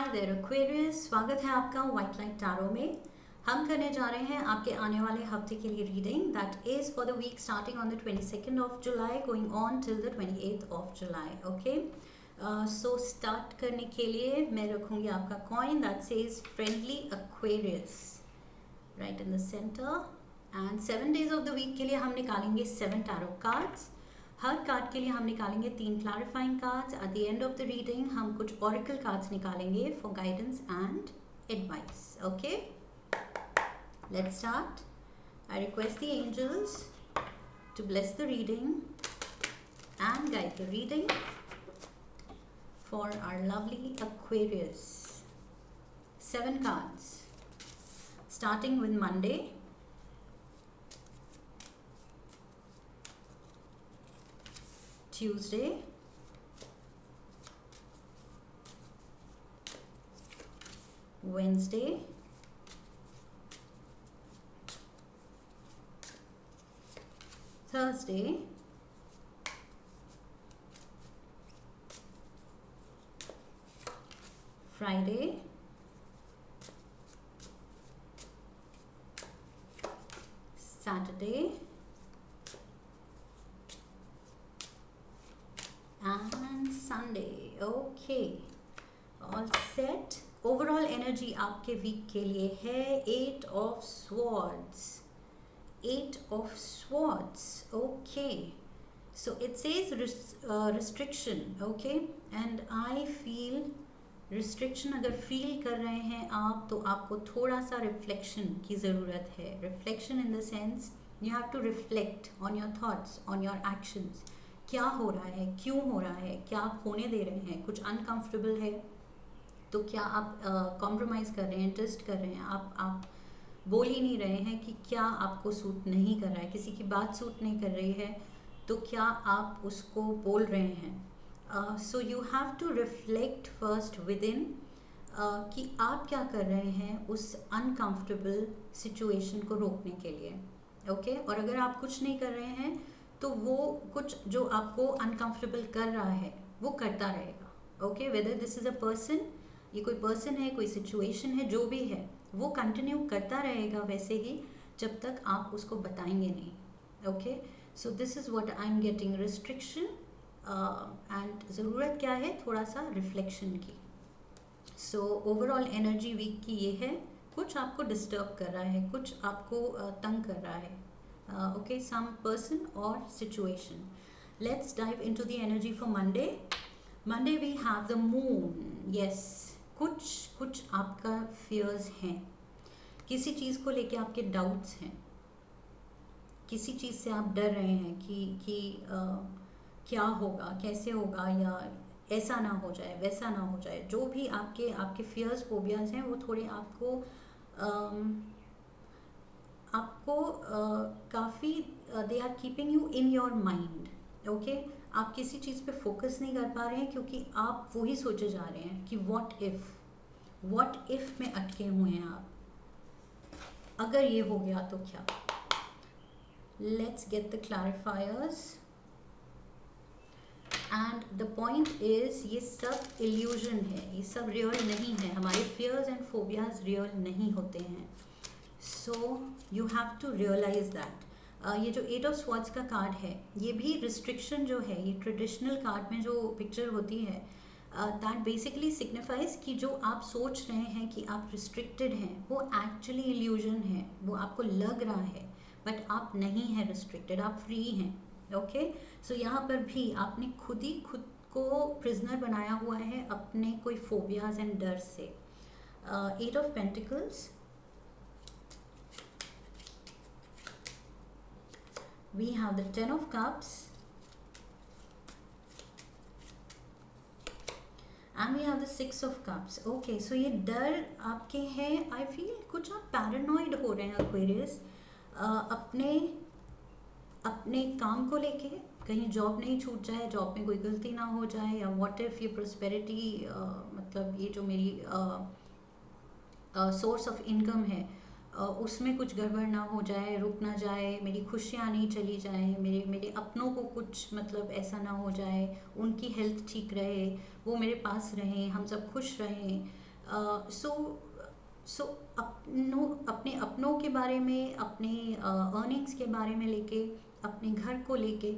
Hi there Aquarius, स्वागत है आपका व्हाइट लाइट टैरो में। हम करने जा रहे हैं आपके आने वाले हफ्ते के लिए reading that is for the week starting on the 22nd of July going on till the 28th of July. Okay, so start करने के लिए मैं रखूंगी आपका coin that says friendly Aquarius right in the centre. And 7 days of the week के लिए हम निकालेंगे 7 टैरो कार्ड्स। हर कार्ड के लिए हम निकालेंगे 3 clarifying cards. At the end of the reading हम कुछ ऑरेकल कार्ड्स निकालेंगे for guidance and advice. Okay, let's start. I request the angels to bless the reading and guide the reading for our lovely Aquarius. 7 cards starting with Monday, Tuesday, Wednesday, Thursday, Friday, Saturday, and Sunday. Okay, all set. Overall energy आपके week के लिए है 8 of swords. 8 of swords. Okay, so it says restriction. Okay, and I feel restriction अगर feel कर रहे हैं आप तो आपको थोड़ा सा रिफ्लेक्शन की ज़रूरत है। Reflection in the sense you have to reflect on your thoughts, on your actions. क्या हो रहा है, क्यों हो रहा है, क्या आप होने दे रहे हैं। कुछ अनकंफर्टेबल है तो क्या आप कॉम्प्रोमाइज़ कर रहे हैं, ट्विस्ट कर रहे हैं। आप बोल ही नहीं रहे हैं कि क्या आपको सूट नहीं कर रहा है, किसी की बात सूट नहीं कर रही है तो क्या आप उसको बोल रहे हैं। So you have to reflect first within कि आप क्या कर रहे हैं उस अनकंफर्टेबल सिचुएशन को रोकने के लिए। ओके, और अगर आप कुछ नहीं कर रहे हैं तो वो कुछ जो आपको अनकंफर्टेबल कर रहा है वो करता रहेगा। Okay, whether this is a person, ये कोई पर्सन है, कोई सिचुएशन है, जो भी है वो कंटिन्यू करता रहेगा वैसे ही जब तक आप उसको बताएंगे नहीं। Okay, so this is what I am getting, restriction and ज़रूरत क्या है, थोड़ा सा रिफ्लेक्शन की। सो ओवरऑल एनर्जी वीक की ये है, कुछ आपको डिस्टर्ब कर रहा है, कुछ आपको तंग कर रहा है। Okay, some person or situation. Let's dive into the energy for Monday. Monday we have the moon. Yes, कुछ आपका fears हैं, किसी चीज़ को लेके आपके doubts हैं, किसी चीज़ से आप डर रहे हैं कि क्या होगा, कैसे होगा, या ऐसा ना हो जाए, वैसा ना हो जाए। जो भी आपके fears, phobias हैं वो थोड़े आपको काफ़ी they are keeping you in your mind. Okay, आप किसी चीज़ पे फोकस नहीं कर पा रहे हैं क्योंकि आप वही सोचे जा रहे हैं कि व्हाट इफ़ में अटके हुए हैं आप, अगर ये हो गया तो क्या। Let's get the clarifiers and the point is ये सब इल्यूजन है, ये सब रियल नहीं है। हमारे फियर्स एंड फोबियाज रियल नहीं होते हैं। So you have to realise that. ये जो 8 of Swords का कार्ड है ये भी रिस्ट्रिक्शन जो है, ये ट्रेडिशनल कार्ड में जो पिक्चर होती है दैट बेसिकली सिग्निफाइज कि जो आप सोच रहे हैं कि आप रिस्ट्रिक्टेड हैं वो एक्चुअली इल्यूजन है। वो आपको लग रहा है बट आप नहीं हैं रिस्ट्रिक्टेड, आप फ्री हैं। ओके, सो यहाँ पर भी आपने खुद को प्रिजनर बनाया हुआ है अपने कोई फोबियाज एंड डर से। 8 of Pentacles, we have the 10 of Cups and we have the 6 of Cups. Okay, so ये डर आपके हैं। I feel कुछ आप पैरानॉइड हो रहे हैं Aquarius, अपने काम को लेके, कहीं जॉब नहीं छूट जाए, जॉब में कोई गलती ना हो जाए, या व्हाट इफ़ ये प्रोस्पेरिटी मतलब ये जो मेरी सोर्स ऑफ इनकम है उसमें कुछ गड़बड़ ना हो जाए, रुक ना जाए, मेरी खुशियाँ नहीं चली जाए, मेरे अपनों को कुछ मतलब ऐसा ना हो जाए, उनकी हेल्थ ठीक रहे, वो मेरे पास रहें, हम सब खुश रहें, सो सो अपने अपनों के बारे में, अपने अर्निंग्स के बारे में लेके, अपने घर को लेके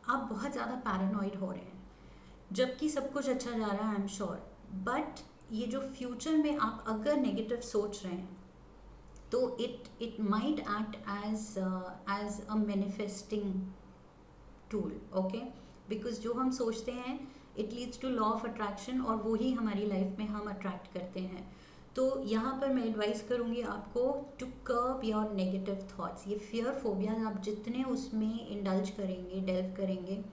आप बहुत ज़्यादा पैरानॉइड हो रहे हैं, जबकि सब कुछ अच्छा जा रहा है, आई एम श्योर। बट ये जो फ्यूचर में आप अगर नेगेटिव सोच रहे हैं तो it might act as a manifesting tool, okay. Because जो हम सोचते हैं it leads to law of attraction, और वही हमारी लाइफ में हम अट्रैक्ट करते हैं। तो यहाँ पर मैं एडवाइस करूँगी आपको to curb your negative thoughts. ये फियर फोबियाज आप जितने उसमें इंडल्ज करेंगे, डेल्व करेंगे,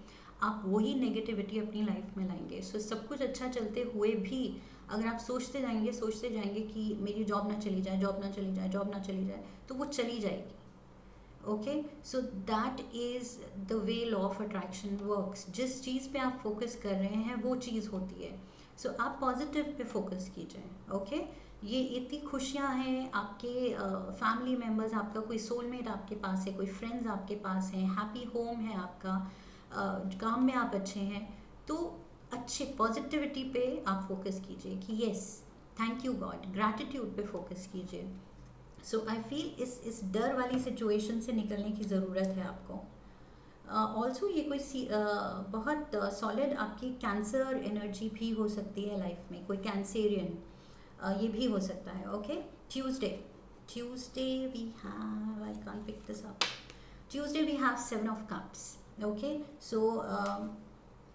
आप वही नेगेटिविटी अपनी लाइफ में लाएंगे। सो सब कुछ अच्छा चलते हुए भी अगर आप सोचते जाएंगे कि मेरी जॉब ना चली जाए, जॉब ना चली जाए, जॉब ना चली जाए, तो वो चली जाएगी, okay. So that is the way law of attraction works. जिस चीज़ पे आप फोकस कर रहे हैं वो चीज़ होती है। सो आप पॉजिटिव पे फोकस कीजिए, ओके। ये इतनी खुशियाँ हैं, आपके फैमिली मेम्बर्स, आपका कोई सोलमेट आपके पास है, कोई फ्रेंड्स आपके पास हैं, हैप्पी होम है आपका, काम में आप अच्छे हैं, तो अच्छे पॉजिटिविटी पे आप फोकस कीजिए कि yes thank you God, gratitude पे फोकस कीजिए। सो आई फील इस डर वाली सिचुएशन से निकलने की ज़रूरत है आपको। ऑल्सो ये कोई बहुत सॉलिड आपकी कैंसर एनर्जी भी हो सकती है लाइफ में, कोई कैंसेरियन ये भी हो सकता है, okay. Tuesday we have, I can't pick this up, Tuesday we have 7 of cups, okay. So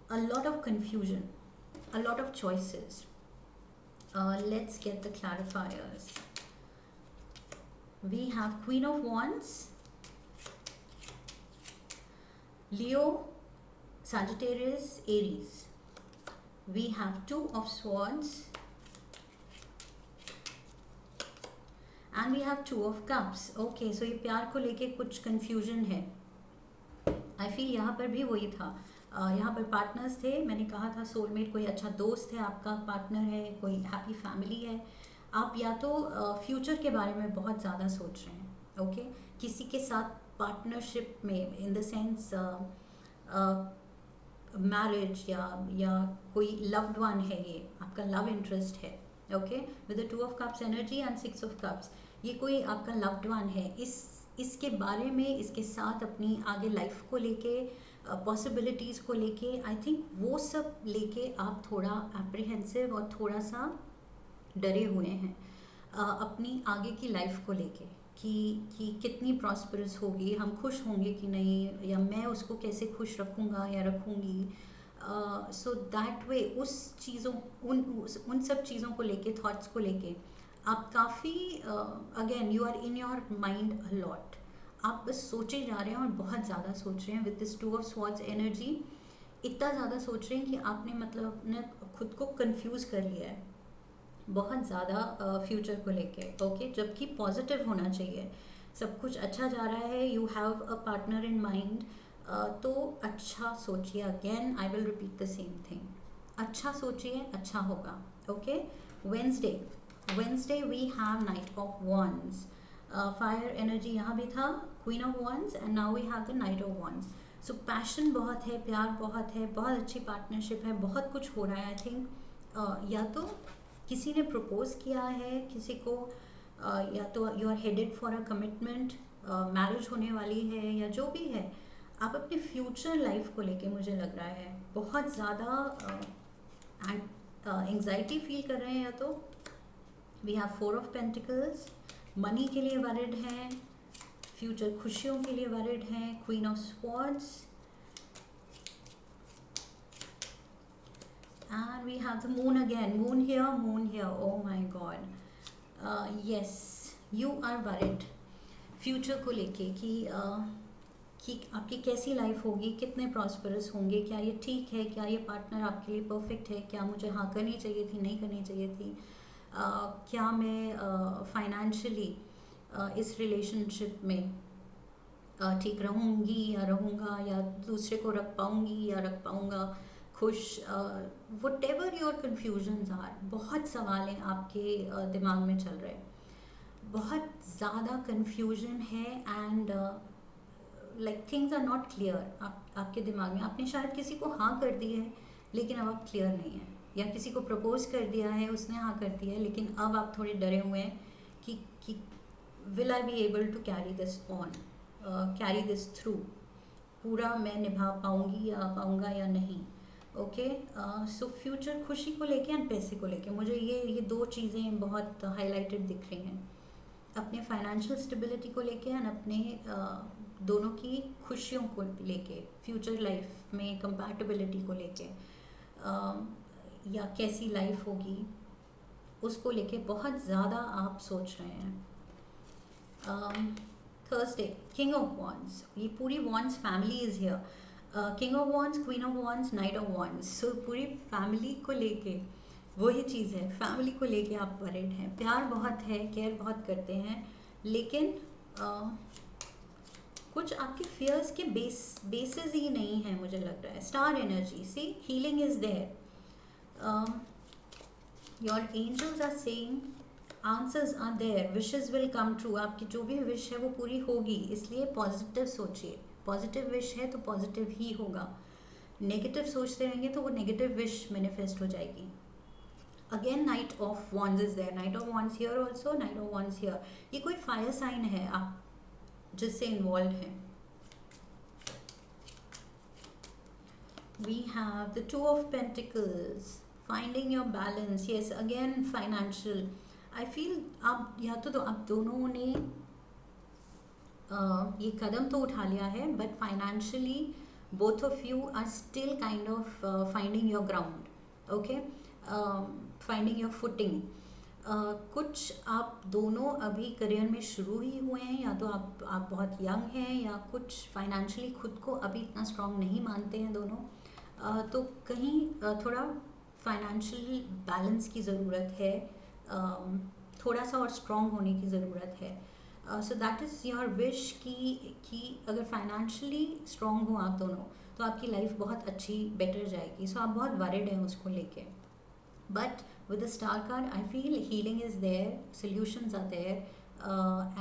a lot of confusion, a lot of choices. Let's get the clarifiers. We have Queen of Wands, Leo, Sagittarius, Aries. We have Two of Swords and we have Two of Cups. Okay, so ये प्यार को लेके कुछ confusion है। I feel यहाँ पर भी वही था, यहाँ पर पार्टनर्स थे, मैंने कहा था सोलमेट कोई अच्छा दोस्त है आपका, पार्टनर है, कोई हैप्पी फैमिली है। आप या तो फ्यूचर के बारे में बहुत ज़्यादा सोच रहे हैं, ओके। किसी के साथ पार्टनरशिप में, इन द सेंस मैरिज या कोई लव्ड वन है, ये आपका लव इंटरेस्ट है, okay. With the 2 of Cups energy and 6 of Cups, ये कोई आपका लव्ड वन है। इसके बारे में, इसके साथ अपनी आगे लाइफ को लेके, पॉसिबिलिटीज़ को लेके, आई थिंक वो सब लेके आप थोड़ा एप्रीहेंसिव और थोड़ा सा डरे हुए हैं अपनी आगे की लाइफ को लेके कि कितनी प्रॉस्परस होगी, हम खुश होंगे कि नहीं, या मैं उसको कैसे खुश रखूँगा या रखूँगी। सो दैट वे उन सब चीज़ों को लेके, थॉट्स को लेके आप काफ़ी again you are in your mind a lot. आप बस सोचे जा रहे हैं और बहुत ज़्यादा सोच रहे हैं। With this 2 of Swords energy इतना ज़्यादा सोच रहे हैं कि आपने मतलब अपने खुद को कंफ्यूज कर लिया है बहुत ज़्यादा फ्यूचर को लेके, ओके। जबकि पॉजिटिव होना चाहिए, सब कुछ अच्छा जा रहा है, you have a partner in mind, तो अच्छा सोचिए। Again I will repeat the same thing, अच्छा सोचिए, अच्छा होगा, okay. Wednesday we have knight of wands, fire energy यहाँ भी था, queen of wands, and now we have the knight of wands. So passion बहुत है, प्यार बहुत है, बहुत अच्छी पार्टनरशिप है, बहुत कुछ हो रहा है। आई थिंक या तो किसी ने प्रपोज किया है किसी को, या तो you are headed for a commitment, marriage होने वाली है, या जो भी है, आप अपने फ्यूचर लाइफ को लेके मुझे लग रहा है बहुत ज़्यादा एंग्जाइटी फील कर रहे हैं। या तो we have 4 of Pentacles, money के लिए वरिड हैं, फ्यूचर खुशियों के लिए वरिड हैं, queen of swords, and we have the moon again, moon here, oh my god, yes, you are worried future को लेके कि आपकी कैसी लाइफ होगी, कितने प्रॉस्परस होंगे, क्या ये ठीक है, क्या ये पार्टनर आपके लिए परफेक्ट है, क्या मुझे हाँ करनी चाहिए थी, नहीं करनी चाहिए थी, क्या मैं फाइनेंशियली इस रिलेशनशिप में ठीक रहूँगी या रहूँगा, या दूसरे को रख पाऊँगी या रख पाऊँगा खुश, whatever your confusions are, बहुत सवाल हैं आपके दिमाग में चल रहे हैं, बहुत ज़्यादा कन्फ्यूजन है, and like things are not clear आपके दिमाग में। आपने शायद किसी को हाँ कर दी है लेकिन अब आप क्लियर नहीं है, या किसी को प्रपोज कर दिया है, उसने हाँ कर दिया है, लेकिन अब आप थोड़े डरे हुए हैं कि will I be able to carry this on, carry this through, पूरा मैं निभा पाऊंगी या पाऊंगा या नहीं. ओके, सो फ्यूचर खुशी को लेके एंड पैसे को लेके मुझे ये दो चीज़ें बहुत हाईलाइटेड दिख रही हैं. अपने फाइनेंशियल स्टेबिलिटी को लेके एंड अपने दोनों की खुशियों को लेके, फ्यूचर लाइफ में कंपैटिबिलिटी को लेके, या कैसी लाइफ होगी उसको लेके बहुत ज़्यादा आप सोच रहे हैं. थर्सडे, किंग ऑफ वॉन्ड्स, ये पूरी wands family is here. King of wands, queen of wands, knight of wands. So पूरी फैमिली को लेके वही चीज़ है, फैमिली को लेके आप वरिड हैं, प्यार बहुत है, केयर बहुत करते हैं, लेकिन कुछ आपके फियर्स के बेसिस ही नहीं है मुझे लग रहा है. Star energy, see healing is there. Your angels are saying answers are there, wishes will come true. आपकी जो भी विश है वो पूरी होगी, इसलिए पॉजिटिव सोचिए. पॉजिटिव विश है तो पॉजिटिव ही होगा. नेगेटिव सोचते रहेंगे तो वो नेगेटिव विश मैनिफेस्ट हो जाएगी. Again knight of wands is there, knight of wands here also, knight of wands here. ये कोई फायर साइन है आप जिससे इन्वॉल्व हैं. We have the two of pentacles, finding your balance. Yes, again financial. I feel आप या तो आप दोनों ने ये कदम तो उठा लिया है, but financially both of you are still kind of finding your ground. Okay, finding your footing. कुछ आप दोनों अभी करियर में शुरू ही हुए हैं, या तो आप बहुत यंग हैं, या कुछ फाइनेंशियली खुद को अभी इतना स्ट्रांग नहीं मानते हैं दोनों. तो कहीं थोड़ा फाइनेंशियल बैलेंस की ज़रूरत है, थोड़ा सा और स्ट्रांग होने की ज़रूरत है. So that is your wish कि अगर फाइनेंशियली स्ट्रांग हो आप दोनों तो आपकी लाइफ बहुत अच्छी बेटर जाएगी. सो आप बहुत वरिड हैं उसको लेके. But with the star card, I feel healing is there, solutions are there,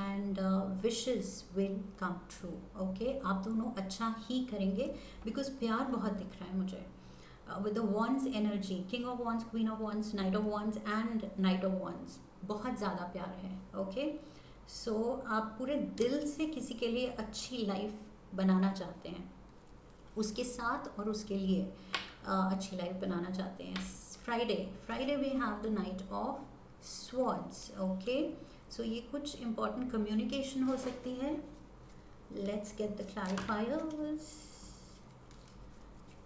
and wishes will come true. Okay, आप दोनों अच्छा ही करेंगे because प्यार बहुत दिख रहा है मुझे. With the wands energy, king of wands, queen of wands, knight of wands and knight of wands, बहुत ज़्यादा प्यार है. Okay, so आप पूरे दिल से किसी के लिए अच्छी लाइफ बनाना चाहते हैं, उसके साथ और उसके लिए अच्छी लाइफ बनाना चाहते हैं. Friday we have the Knight of Swords. Okay, so ये कुछ important communication हो सकती है. Let's get the clarifiers.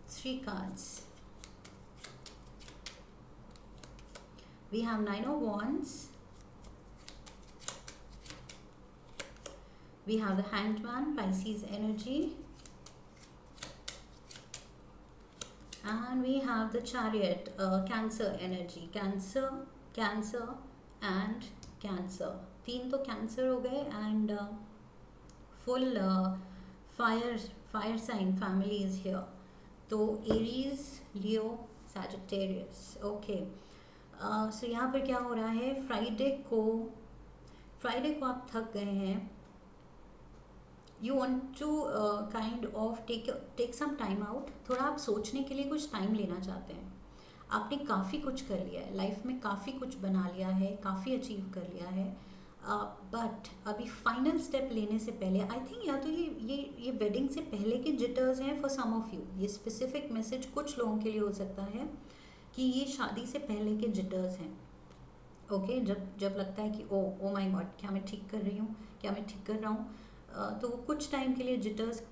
3 cards. We have Nine of Wands. We have the Hanged Man, Pisces energy. And we have the Chariot, Cancer energy. Cancer and Cancer. 3 तो Cancer हो गए, and full fire sign family is here. तो Aries, Leo, Sagittarius. Okay. So यहाँ पर क्या हो रहा है, फ्राइडे को आप थक गए हैं. You want to kind of take some time out. थोड़ा आप सोचने के लिए कुछ टाइम लेना चाहते हैं. आपने काफ़ी कुछ कर लिया है लाइफ में, काफ़ी कुछ बना लिया है, काफ़ी अचीव कर लिया है, बट अभी फाइनल स्टेप लेने से पहले आई थिंक या तो ये वेडिंग से पहले के जिटर्स हैं फॉर सम ऑफ यू. ये स्पेसिफिक मैसेज कुछ लोगों के लिए हो सकता है कि ये शादी से पहले के जिटर्स हैं. ओके, जब लगता है कि ओ माय गॉड, क्या मैं ठीक कर रही हूँ, क्या मैं ठीक कर रहा हूँ. तो कुछ टाइम के लिए जिटर्स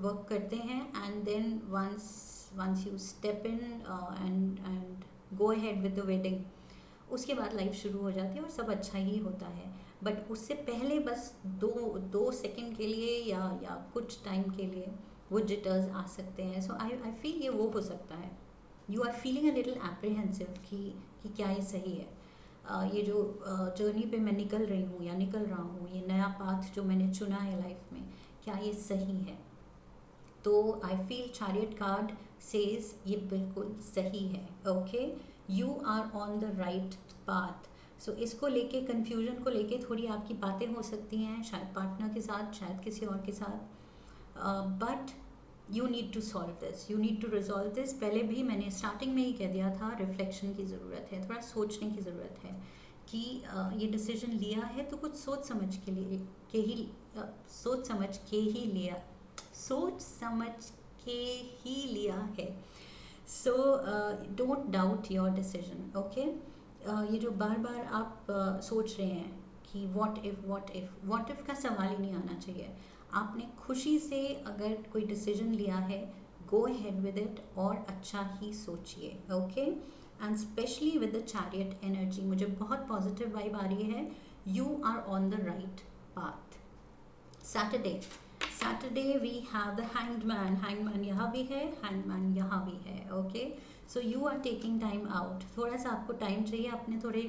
वर्क करते हैं, and then once you step in and go ahead with the wedding, उसके बाद लाइफ शुरू हो जाती है और सब अच्छा ही होता है. बट उससे पहले बस दो सेकंड के लिए या कुछ टाइम के लिए वो जिटर्स आ सकते हैं. सो आई फील ये वो हो सकता है. You are feeling a little apprehensive कि क्या ये सही है, ये जो जर्नी पे मैं निकल रही हूँ या निकल रहा हूँ, ये नया पाथ जो मैंने चुना है लाइफ में, क्या ये सही है. तो I feel chariot card says ये बिल्कुल सही है. Okay, you are on the right path. So इसको लेके, कन्फ्यूजन को लेके थोड़ी आपकी बातें हो सकती हैं, शायद पार्टनर के साथ, शायद किसी और के साथ, but you need to solve this, you need to resolve this. पहले भी मैंने स्टार्टिंग में ही कह दिया था, रिफ्लेक्शन की ज़रूरत है, थोड़ा सोचने की ज़रूरत है कि ये डिसीजन लिया है तो कुछ सोच समझ के लिए के ही सोच समझ के ही लिया, सोच समझ के ही लिया है। So don't doubt your decision, okay. ये जो बार बार आप सोच रहे हैं कि what if what if, what if का सवाल ही नहीं आना चाहिए। आपने खुशी से अगर कोई डिसीजन लिया है, गो अहेड विद इट और अच्छा ही सोचिए, okay. And specially with the chariot energy मुझे बहुत पॉजिटिव वाइब आ रही है। You are on the right path. Saturday we have the hangman यहाँ भी है, हैंगमैन यहाँ भी है, okay. So you are taking time out, थोड़ा सा आपको टाइम चाहिए अपने थोड़े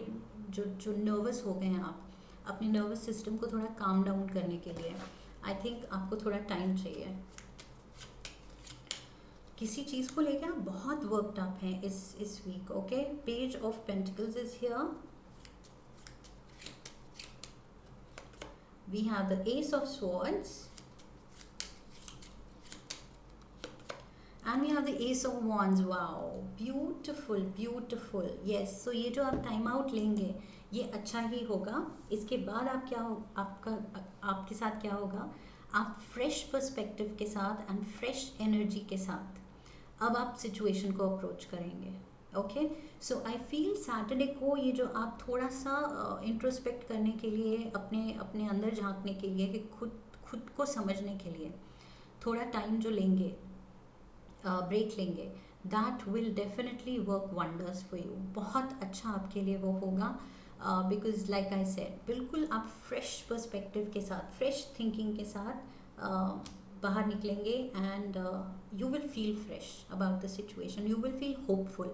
जो नर्वस हो गए हैं आप, अपने नर्वस सिस्टम को थोड़ा काम डाउन करने के लिए आई थिंक आपको थोड़ा टाइम चाहिए। किसी चीज़ को लेकर आप बहुत वर्कड अप हैं इस week, okay. Page of pentacles is here, we have the ace of swords and we have the ace of wands. wow, beautiful beautiful, yes। so ये जो आप टाइम आउट लेंगे ये अच्छा ही होगा। इसके बाद आप क्या हो, आपके साथ क्या होगा, आप फ्रेश पर्सपेक्टिव के साथ एंड फ्रेश एनर्जी के साथ अब आप सिचुएशन को अप्रोच करेंगे, okay. So I feel Saturday को ये जो आप थोड़ा सा इंट्रोस्पेक्ट करने के लिए, अपने अंदर झांकने के लिए, कि खुद को समझने के लिए थोड़ा टाइम जो लेंगे, ब्रेक लेंगे, that will definitely work wonders for you. बहुत अच्छा आपके लिए वो होगा, बिकॉज लाइक आई सेड, बिल्कुल आप फ्रेश पर्सपेक्टिव के साथ, फ्रेश थिंकिंग के साथ बाहर निकलेंगे and you will feel fresh about the situation, you will feel hopeful,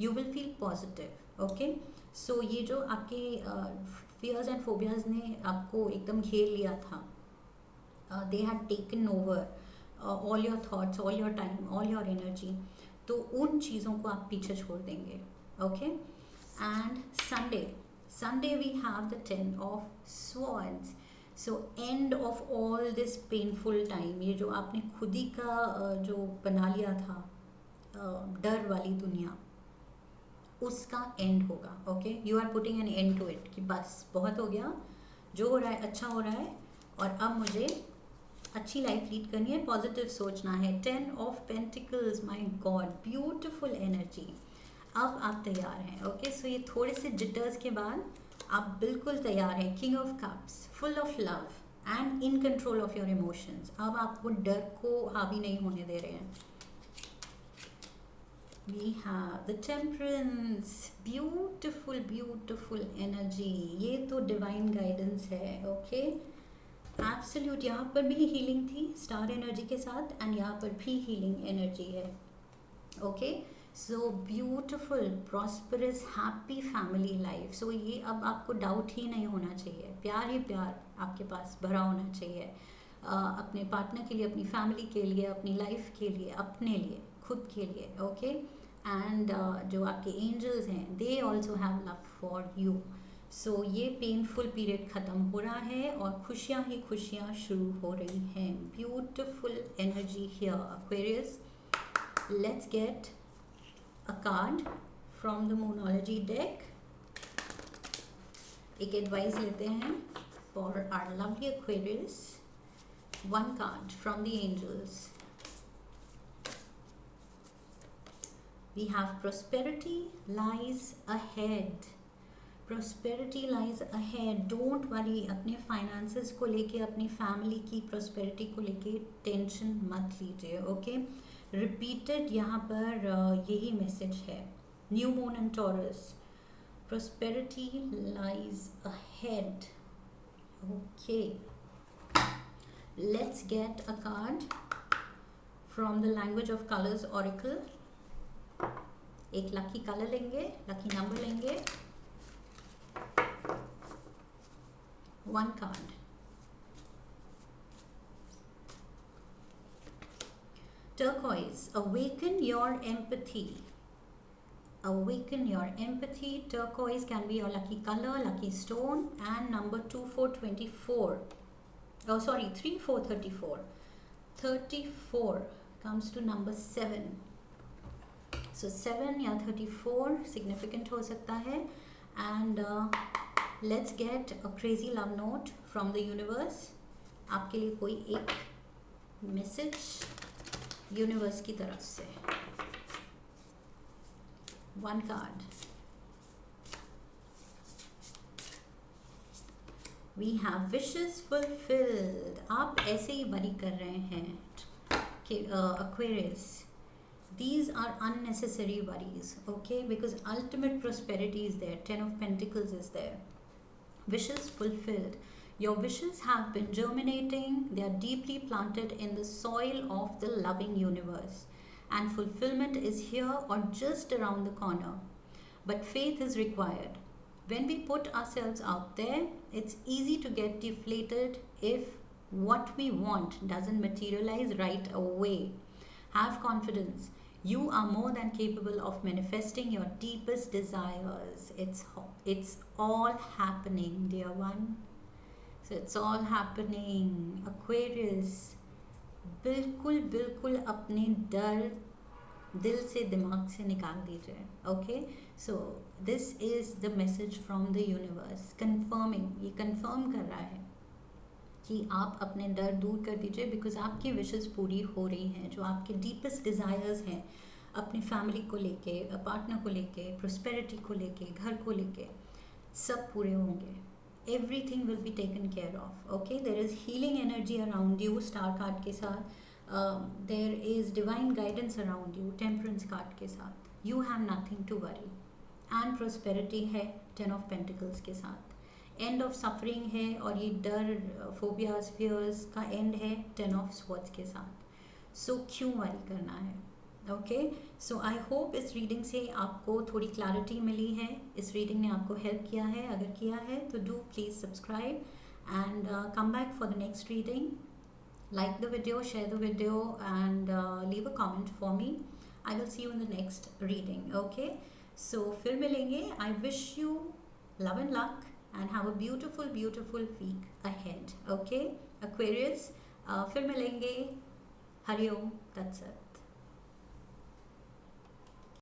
you will feel positive, okay. So ये जो आपके फियर्स एंड फोबियाज ने आपको एकदम घेर लिया था, they had taken over all your thoughts, all your time, all your energy, तो उन चीज़ों को आप पीछे छोड़ देंगे, okay. And Sunday we have the 10 of swords. So end of all this painful time, ये जो आपने खुद ही का जो बना लिया था डर वाली दुनिया, उसका एंड होगा, okay. You are putting an end to it, कि बस बहुत हो गया, जो हो रहा है अच्छा हो रहा है, और अब मुझे अच्छी लाइफ लीड करनी है, पॉजिटिव सोचना है। 10 of pentacles, my God, beautiful energy. अब आप तैयार हैं, ओके। सो ये थोड़े से जिटर्स के बाद आप बिल्कुल तैयार हैं। King of cups, full of love and in control of your emotions. अब आप वो डर को हावी नहीं होने दे रहे हैं। We have the temperance, beautiful beautiful energy. ये तो डिवाइन गाइडेंस है, ओके। एब्सोल्यूट, यहाँ पर भी हीलिंग थी स्टार एनर्जी के साथ, एंड यहाँ पर भी हीलिंग एनर्जी है, okay. So beautiful prosperous happy family life. So ये अब आपको डाउट ही नहीं होना चाहिए, प्यार ही प्यार आपके पास भरा होना चाहिए, अपने पार्टनर के लिए, अपनी फैमिली के लिए, अपनी लाइफ के लिए, अपने लिए, खुद के लिए, ओके। एंड जो आपके एंजल्स हैं, they also have love for you. So ये पेनफुल पीरियड ख़त्म हो रहा है और खुशियाँ ही खुशियाँ शुरू हो रही हैं। Beautiful energy here Aquarius. Let's get a card from the numerology deck. एक एडवाइस लेते हैं for our lovely Aquarius. One card from the angels. We have prosperity lies ahead. Prosperity lies ahead. Don't worry. अपने finances को लेके, अपनी family की prosperity को लेके टेंशन मत लीजिए, ओके। रिपीटेड यहाँ पर यही मैसेज है। New moon and taurus, prosperity lies ahead, okay। Let's get a card from the language of colors oracle। एक लकी कलर लेंगे, लकी नंबर लेंगे। One card, turquoise, awaken your empathy, awaken your empathy। turquoise can be your lucky color, lucky stone, and number 2424, oh sorry 3434, 34 comes to number 7. So 7 या 34 significant हो सकता है. And let's get a crazy love note from the universe. आपके लिए कोई एक message universe की तरफ से. One card. We have wishes fulfilled. आप ऐसे ही वरी कर रहे हैं कि Aquarius. These are unnecessary worries, okay? Because ultimate prosperity is there. 10 of Pentacles is there. Wishes fulfilled. Your wishes have been germinating. They are deeply planted in the soil of the loving universe. And fulfillment is here or just around the corner. But faith is required. When we put ourselves out there, it's easy to get deflated if what we want doesn't materialize right away. Have confidence. You are more than capable of manifesting your deepest desires. It's all happening, dear one. So it's all happening. Aquarius, बिल्कुल बिल्कुल अपने डर दिल से दिमाग से निकाल दीजिए. Okay, so this is the message from the universe confirming. ये कंफर्म कर रहा है कि आप अपने डर दूर कर दीजिए, बिकॉज आपकी विशेस पूरी हो रही हैं. जो आपके डीपेस्ट डिज़ायर्स हैं अपनी फैमिली को लेके, पार्टनर को लेके, प्रोस्पेरिटी को लेके, घर को लेके, सब पूरे होंगे. Everything will be taken care of. Okay, there is healing energy around you star card के साथ. There is divine guidance around you temperance card के साथ. You have nothing to worry. And prosperity है 10 ऑफ पेंटिकल्स के साथ. End of suffering है और ये डर, फोबियाज, फियर्स का एंड है 10 ऑफ स्वॉर्ड्स के साथ. सो क्यों वरी करना है? ओके, सो आई होप इस रीडिंग से आपको थोड़ी क्लैरिटी मिली है. इस रीडिंग ने आपको हेल्प किया है. अगर किया है तो do please subscribe and come back for the next reading. Like the video, share the video, and leave a comment for me. I will see you in the next reading. Okay, so फिर मिलेंगे. I wish you love and luck and have a beautiful beautiful week ahead. Okay, Aquarius, फिर मिलेंगे. Hariom. That's it.